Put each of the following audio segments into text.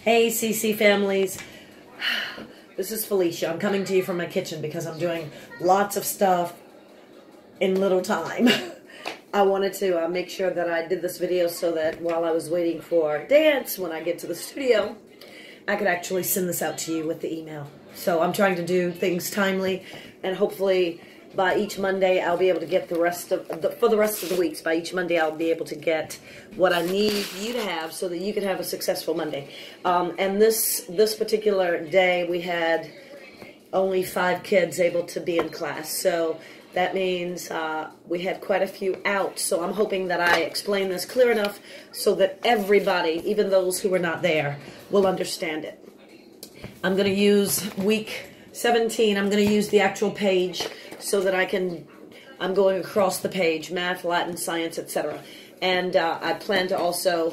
Hey, CC families. This is Felicia. I'm coming to you from my kitchen because I'm doing lots of stuff in little time. I wanted to make sure that I did this video so that while I was waiting for dance, when I get to the studio, I could actually send this out to you with the email. So I'm trying to do things timely, and hopefully by each Monday I'll be able to get the rest of for the rest of the weeks. By each Monday I'll be able to get what I need you to have so that you can have a successful Monday. And this particular day we had only 5 kids able to be in class, so that means we had quite a few out. So I'm hoping that I explain this clear enough so that everybody, even those who were not there, will understand it. I'm going to use week 17. I'm going to use the actual page so that I'm going across the page, math, Latin, science, etc. And I plan to also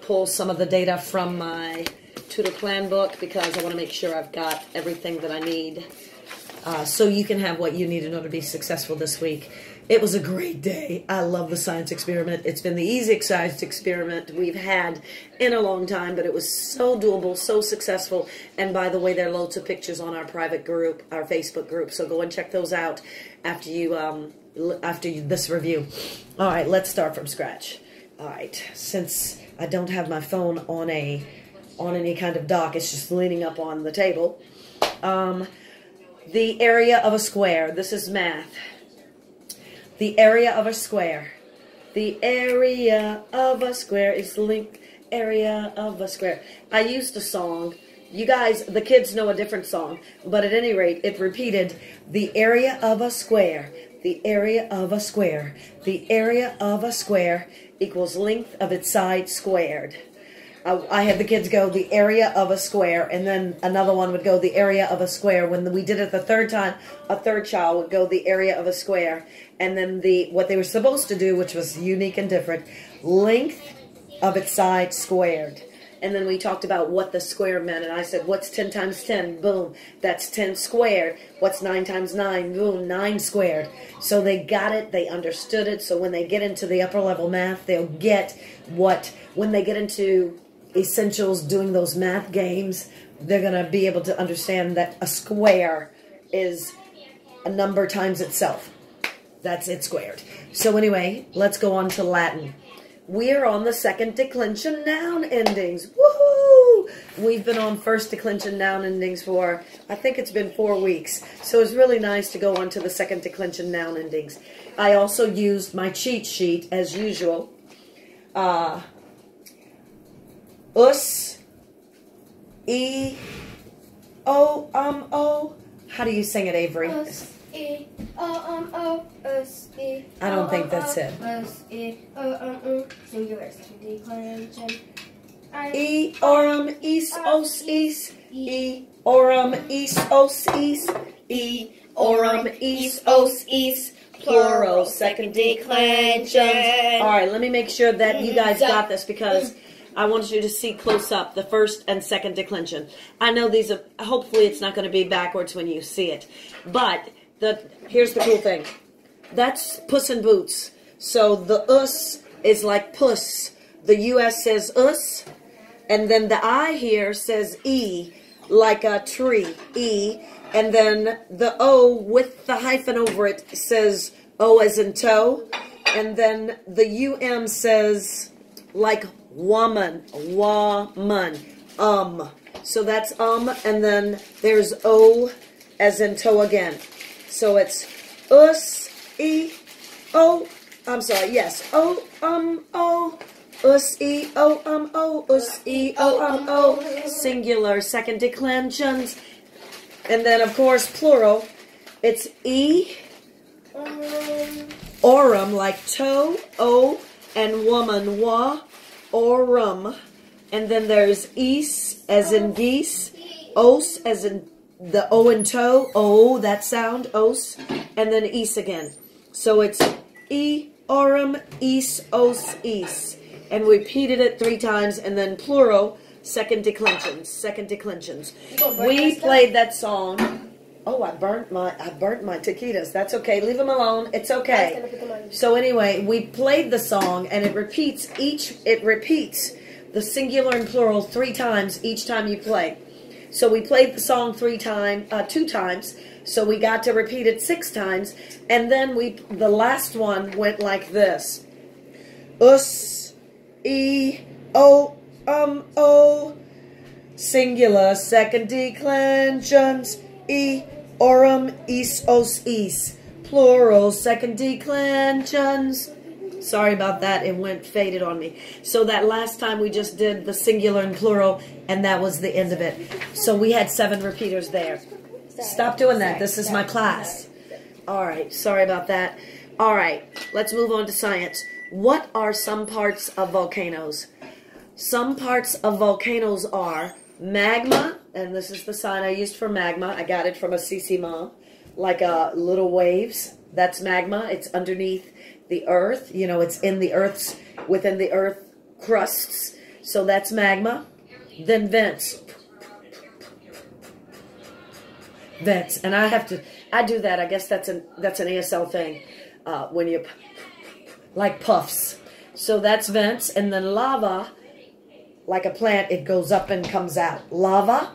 pull some of the data from my tutor plan book because I want to make sure I've got everything that I need so you can have what you need in order to be successful this week. It was a great day. I love the science experiment. It's been the easiest science experiment we've had in a long time, but it was so doable, so successful. And by the way, there are loads of pictures on our private group, our Facebook group, so go and check those out after this review. All right, let's start from scratch. All right, since I don't have my phone on any kind of dock, it's just leaning up on the table. The area of a square. This is math. The area of a square. The area of a square is the area of a square. I used a song. You guys, the kids know a different song, but at any rate, it repeated the area of a square. The area of a square. The area of a square equals length of its side squared. I had the kids go the area of a square, and then another one would go the area of a square. When we did it the third time, a third child would go the area of a square, and then what they were supposed to do, which was unique and different, length of its side squared. And then we talked about what the square meant, and I said, what's 10 times 10? Boom, that's 10 squared. What's 9 times 9? Boom, 9 squared. So they got it, they understood it, so when they get into the upper level math, they'll get when they get into essentials, doing those math games, they're going to be able to understand that a square is a number times itself. That's it squared. So anyway, let's go on to Latin. We're on the second declension noun endings. Woohoo! We've been on first declension noun endings for, I think it's been 4 weeks. So it's really nice to go on to the second declension noun endings. I also used my cheat sheet as usual. Us, e, o, o. How do you sing it, Avery? Us, e, o, us, e. I don't think that's it. Us, e, o, singular, declension. E, orum, is, os, is. E, orum, is, os, is. E, orum, is, os, is. Plural, second declension. All right, let me make sure that you guys got this because I want you to see close up the first and second declension. I know these are, hopefully it's not going to be backwards when you see it. But here's the cool thing. That's Puss in Boots. So the us is like puss. The US says us. And then the I here says E, like a tree, E. And then the O with the hyphen over it says O as in toe. And then the UM says like woman. So that's and then there's O as in toe again. So it's us, E, O, I'm sorry, yes, O, O, us, E, O, O, us, E, O, O, singular, second declensions. And then, of course, plural, it's E, orum, like toe, O, and woman, wa, orum. And then there's is, as in geese, os, as in the O and toe, O, that sound, os, and then is again. So it's E, orum, is, os, is. And we repeated it 3 times, and then plural, second declensions, second declensions. We played that song. Oh, I burnt my taquitos. That's okay. Leave them alone. It's okay. So anyway, we played the song, and it repeats the singular and plural 3 times each time you play. So we played the song 2 times. So we got to repeat it 6 times. And then the last one went like this. Us, E, O, O. Singular, second declensions. E, orum, is, os, is. Plural, second declensions. Sorry about that. It went faded on me. So that last time we just did the singular and plural, and that was the end of it. So we had 7 repeaters there. Stop doing that. This is my class. All right. Sorry about that. All right. Let's move on to science. What are some parts of volcanoes? Some parts of volcanoes are magma, and this is the sign I used for magma. I got it from a CC mom, like little waves. That's magma. It's underneath the earth. You know, it's in the earth's, within the earth crusts. So that's magma. Then vents. Vents. And I do that. I guess that's an ASL thing. When you, like puffs. So that's vents. And then lava, like a plant, it goes up and comes out. Lava.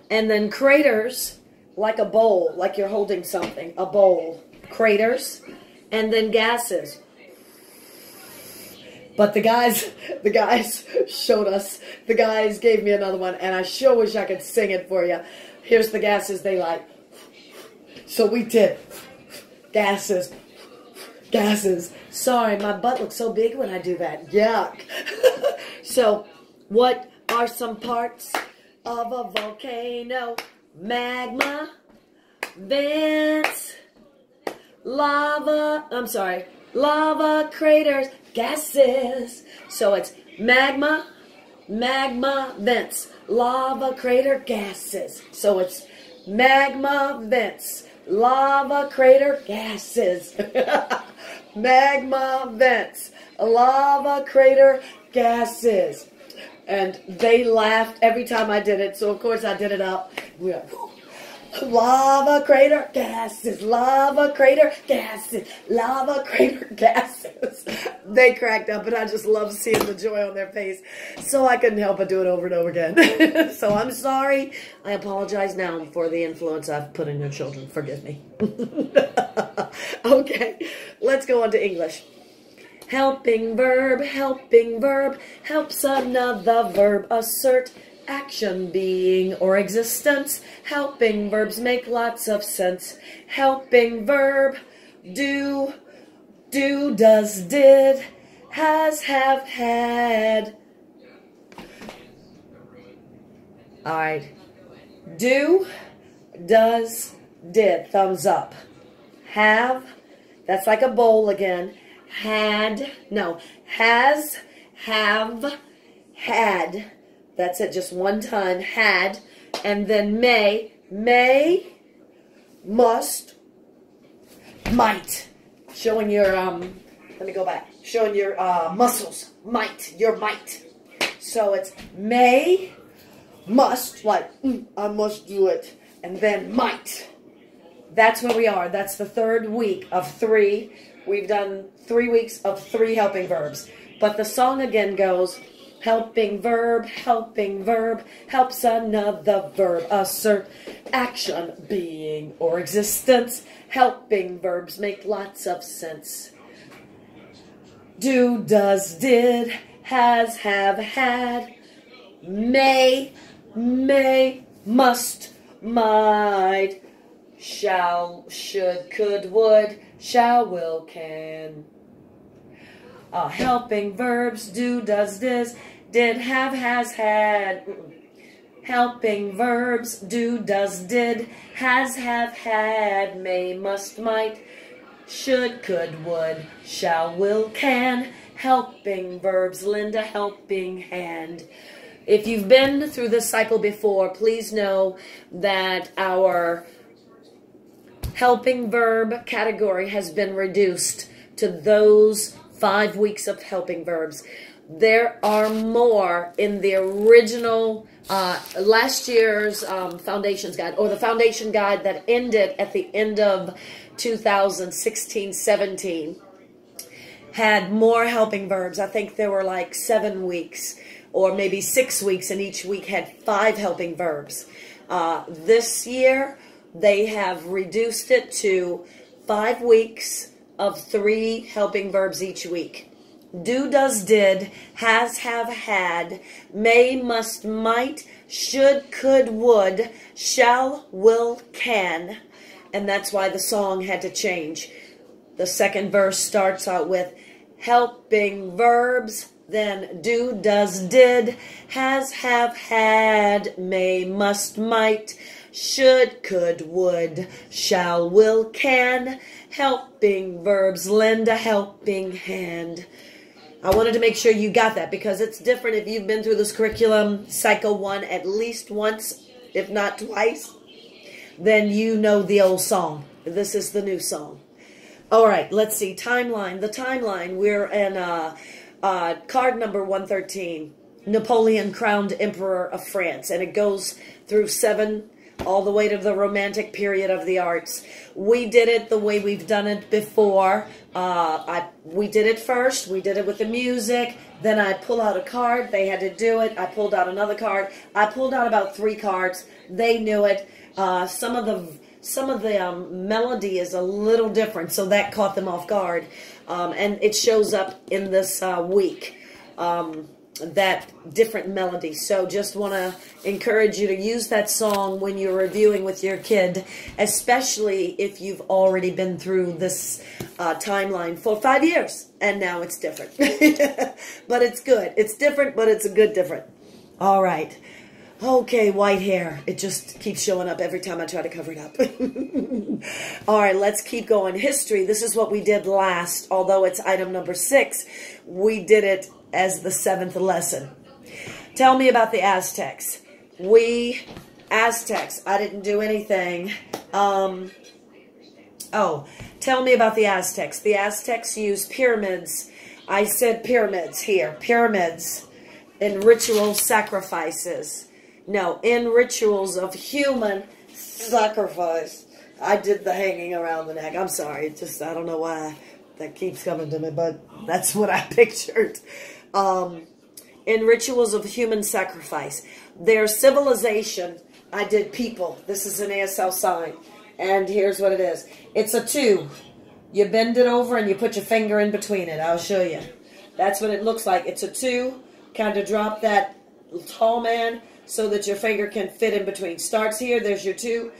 And then craters, like a bowl, like you're holding something. A bowl. Craters. And then gases. But the guys showed us, the guys gave me another one, and I sure wish I could sing it for you. Here's the gases they like. So we did gases, gases. Sorry, my butt looks so big when I do that. Yuck. So, what are some parts of a volcano? Magma, vents, lava, lava, craters, gases. So it's magma, vents, lava, crater, gases. So it's magma, vents, lava, crater, gases. Magma, vents, lava, crater, gases. And they laughed every time I did it, so of course I did it up. We were, lava, crater, gases, lava, crater, gases, lava, crater, gases. They cracked up, and I just love seeing the joy on their face. So I couldn't help but do it over and over again. So I'm sorry. I apologize now for the influence I've put in your children. Forgive me. Okay, let's go on to English. Helping verb, helps another verb assert action, being, or existence. Helping verbs make lots of sense. Helping verb, do, does, did, has, have, had. Alright. Do, does, did. Thumbs up. Have, that's like a bowl again. Had, no, has, have, had. That's it, just one time. Had, and then may, must, might. Showing your, let me go back. Showing your muscles. Might, your might. So it's may, must, like, I must do it. And then might. That's where we are. That's the 3rd week of 3. We've done 3 weeks of 3 helping verbs. But the song again goes, helping verb, helps another verb assert action, being, or existence. Helping verbs make lots of sense. Do, does, did, has, have, had, may, must, might, shall, should, could, would, shall, will, can. Helping verbs, do, does, did, have, has, had. Helping verbs, do, does, did, has, have, had, may, must, might, should, could, would, shall, will, can. Helping verbs, lend a helping hand. If you've been through this cycle before, please know that our helping verb category has been reduced to those 5 weeks of helping verbs. There are more in the original last year's Foundations Guide, or the Foundation Guide that ended at the end of 2016-17, had more helping verbs. I think there were like 7 weeks or maybe 6 weeks, and each week had 5 helping verbs. This year, they have reduced it to 5 weeks of 3 helping verbs each week. Do, does, did, has, have, had, may, must, might, should, could, would, shall, will, can. And that's why the song had to change. The second verse starts out with helping verbs, then do, does, did, has, have, had, may, must, might, should, could, would, shall, will, can. Helping verbs lend a helping hand. I wanted to make sure you got that because it's different if you've been through this curriculum, Psycho 1, at least once, if not twice, then you know the old song. This is the new song. All right, let's see. Timeline. The timeline. We're in card number 113, Napoleon crowned Emperor of France, and it goes through 7 all the way to the Romantic period of the arts. We did it the way we've done it before. We did it first. We did it with the music. Then I pull out a card. They had to do it. I pulled out another card. I pulled out about 3 cards. They knew it. Some of the melody is a little different, so that caught them off guard. And it shows up in this week. That different melody. So just want to encourage you to use that song when you're reviewing with your kid, especially if you've already been through this timeline for 5 years and now it's different. But it's good. It's different, but it's a good different. All right. Okay, white hair. It just keeps showing up every time I try to cover it up. All right, let's keep going. History. This is what we did last. Although it's item number 6, we did it as the 7th lesson. Tell me about the Aztecs. Aztecs, I didn't do anything. Tell me about the Aztecs. The Aztecs used pyramids. I said pyramids here. Pyramids in ritual sacrifices. No, in rituals of human sacrifice. I did the hanging around the neck. I'm sorry. I don't know why that keeps coming to me, but that's what I pictured. In rituals of human sacrifice. Their civilization, I did people. This is an ASL sign. And here's what it is. It's a 2. You bend it over and you put your finger in between it. I'll show you. That's what it looks like. It's a 2. Kind of drop that tall man so that your finger can fit in between. Starts here. There's your 2.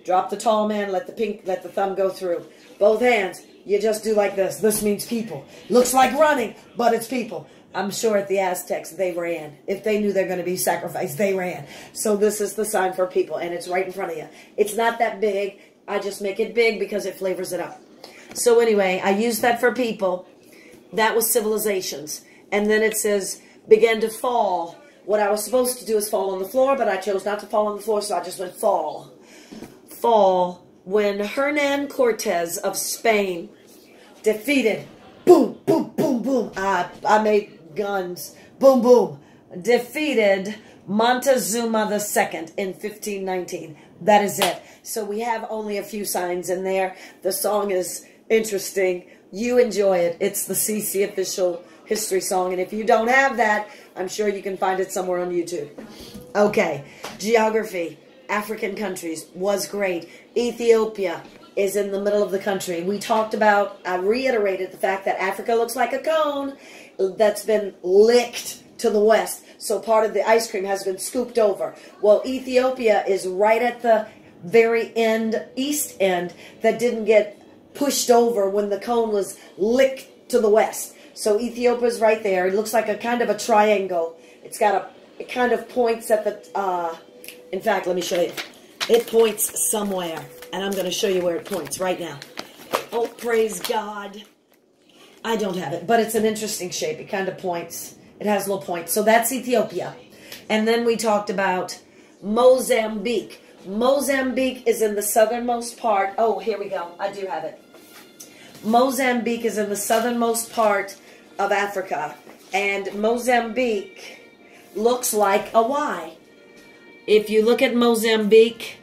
Drop the tall man. Let the thumb go through. Both hands. You just do like this. This means people. Looks like running, but it's people. I'm sure at the Aztecs, they ran. If they knew they're going to be sacrificed, they ran. So this is the sign for people, and it's right in front of you. It's not that big. I just make it big because it flavors it up. So anyway, I used that for people. That was civilizations. And then it says, began to fall. What I was supposed to do is fall on the floor, but I chose not to fall on the floor, so I just went fall. Fall. When Hernan Cortez of Spain defeated, boom, boom, boom, boom. I made guns. Boom, boom. Defeated Montezuma II in 1519. That is it. So we have only a few signs in there. The song is interesting. You enjoy it. It's the CC official history song. And if you don't have that, I'm sure you can find it somewhere on YouTube. Okay. Geography. African countries was great. Ethiopia is in the middle of the country. We talked about, I reiterated the fact that Africa looks like a cone that's been licked to the west. So part of the ice cream has been scooped over. Well, Ethiopia is right at the very end, east end, that didn't get pushed over when the cone was licked to the west. So Ethiopia's right there. It looks like a kind of a triangle. It's got it kind of points at the, in fact, let me show you. It points somewhere, and I'm going to show you where it points right now. Oh, praise God. I don't have it, but it's an interesting shape. It kind of points. It has little points. So that's Ethiopia. And then we talked about Mozambique. Mozambique is in the southernmost part. Oh, here we go. I do have it. Mozambique is in the southernmost part of Africa. And Mozambique looks like a Y. If you look at Mozambique,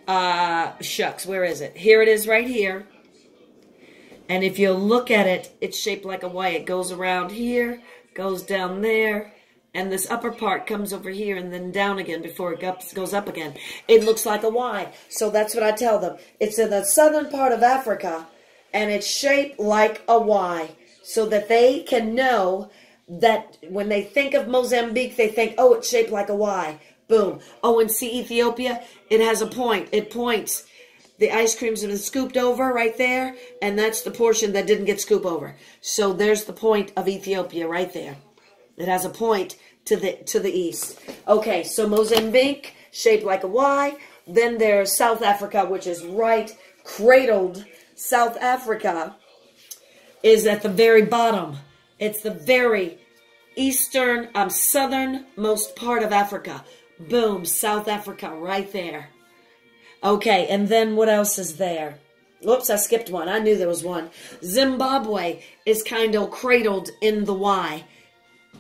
shucks, where is it? Here it is right here. And if you look at it, it's shaped like a Y. It goes around here, goes down there, and this upper part comes over here and then down again before it goes up again. It looks like a Y. So that's what I tell them. It's in the southern part of Africa, and it's shaped like a Y, so that they can know that when they think of Mozambique, they think, oh, it's shaped like a Y. Boom. Oh, and see Ethiopia? It has a point. It points. The ice creams have been scooped over right there, and that's the portion that didn't get scooped over. So there's the point of Ethiopia right there. It has a point to the east. Okay, so Mozambique, shaped like a Y. Then there's South Africa, which is right cradled. South Africa is at the very bottom. It's the very eastern, southernmost part of Africa. Boom, South Africa right there. Okay, and then what else is there? Whoops, I skipped one. I knew there was one. Zimbabwe is kind of cradled in the Y,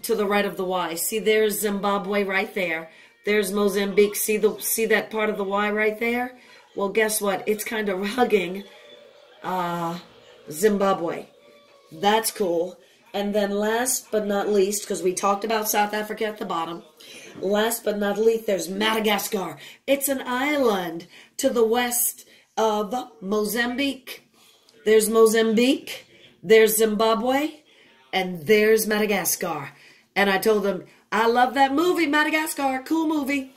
to the right of the Y. See, there's Zimbabwe right there. There's Mozambique. See that part of the Y right there? Well, guess what? It's kind of hugging Zimbabwe. That's cool. And then last but not least, because we talked about South Africa at the bottom, last but not least, there's Madagascar. It's an island to the west of Mozambique. There's Mozambique, there's Zimbabwe, and there's Madagascar. And I told them, I love that movie, Madagascar, cool movie.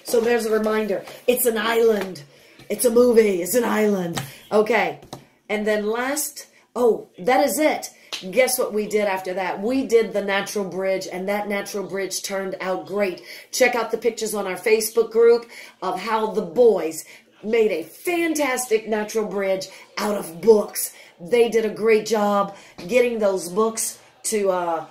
So there's a reminder. It's an island. It's a movie. It's an island. Okay. And then last, oh, that is it. Guess what we did after that? We did the natural bridge, and that natural bridge turned out great. Check out the pictures on our Facebook group of how the boys made a fantastic natural bridge out of books. They did a great job getting those books to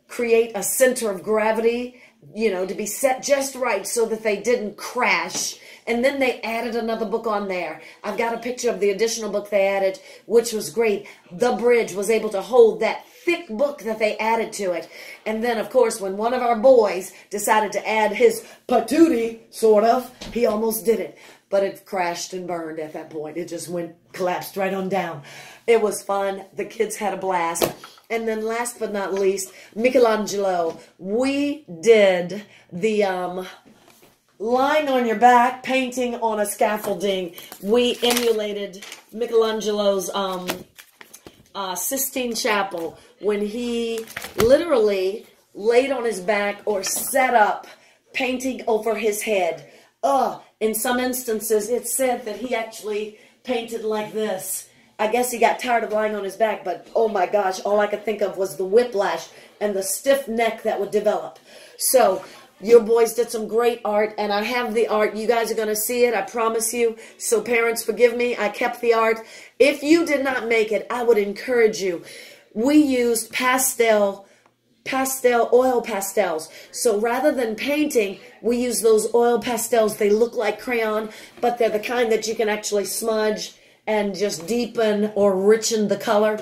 create a center of gravity, you know, to be set just right so that they didn't crash. And then they added another book on there. I've got a picture of the additional book they added, which was great. The bridge was able to hold that thick book that they added to it. And then, of course, when one of our boys decided to add his patootie, sort of, he almost did it. But it crashed and burned at that point. It just collapsed right on down. It was fun. The kids had a blast. And then last but not least, Michelangelo. We did the lying on your back, painting on a scaffolding. We emulated Michelangelo's Sistine Chapel when he literally laid on his back or sat up, painting over his head. In some instances, it's said that he actually painted like this. I guess he got tired of lying on his back, but oh my gosh, all I could think of was the whiplash and the stiff neck that would develop. So, your boys did some great art, and I have the art. You guys are going to see it, I promise you. So parents, forgive me, I kept the art. If you did not make it, I would encourage you. We used oil pastels. So rather than painting, we use those oil pastels. They look like crayon, but they're the kind that you can actually smudge and just deepen or richen the color.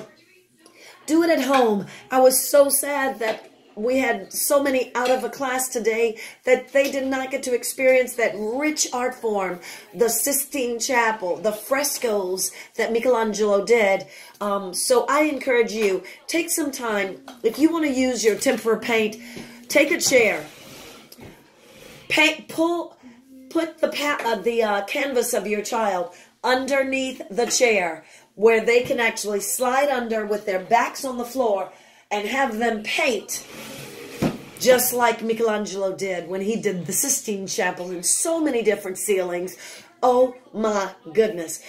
Do it at home. I was so sad that we had so many out of a class today that they did not get to experience that rich art form, the Sistine Chapel, the frescoes that Michelangelo did. So I encourage you, take some time. If you want to use your tempera paint, take a chair. Put the canvas of your child underneath the chair where they can actually slide under with their backs on the floor and have them paint just like Michelangelo did when he did the Sistine Chapel in so many different ceilings. Oh my goodness.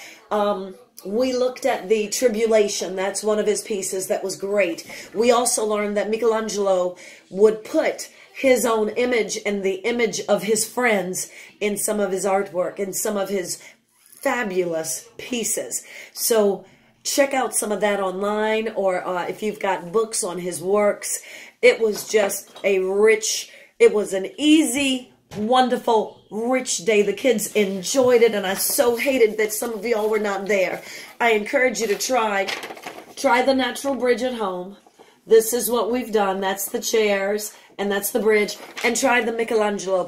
We looked at the Tribulation. That's one of his pieces that was great. We also learned that Michelangelo would put his own image and the image of his friends in some of his artwork, in some of his fabulous pieces. So check out some of that online, or if you've got books on his works. It was just a rich, it was an easy, wonderful, rich day. The kids enjoyed it, and I so hated that some of y'all were not there. I encourage you to try the natural bridge at home. This is what we've done. That's the chairs, and that's the bridge. And try the Michelangelo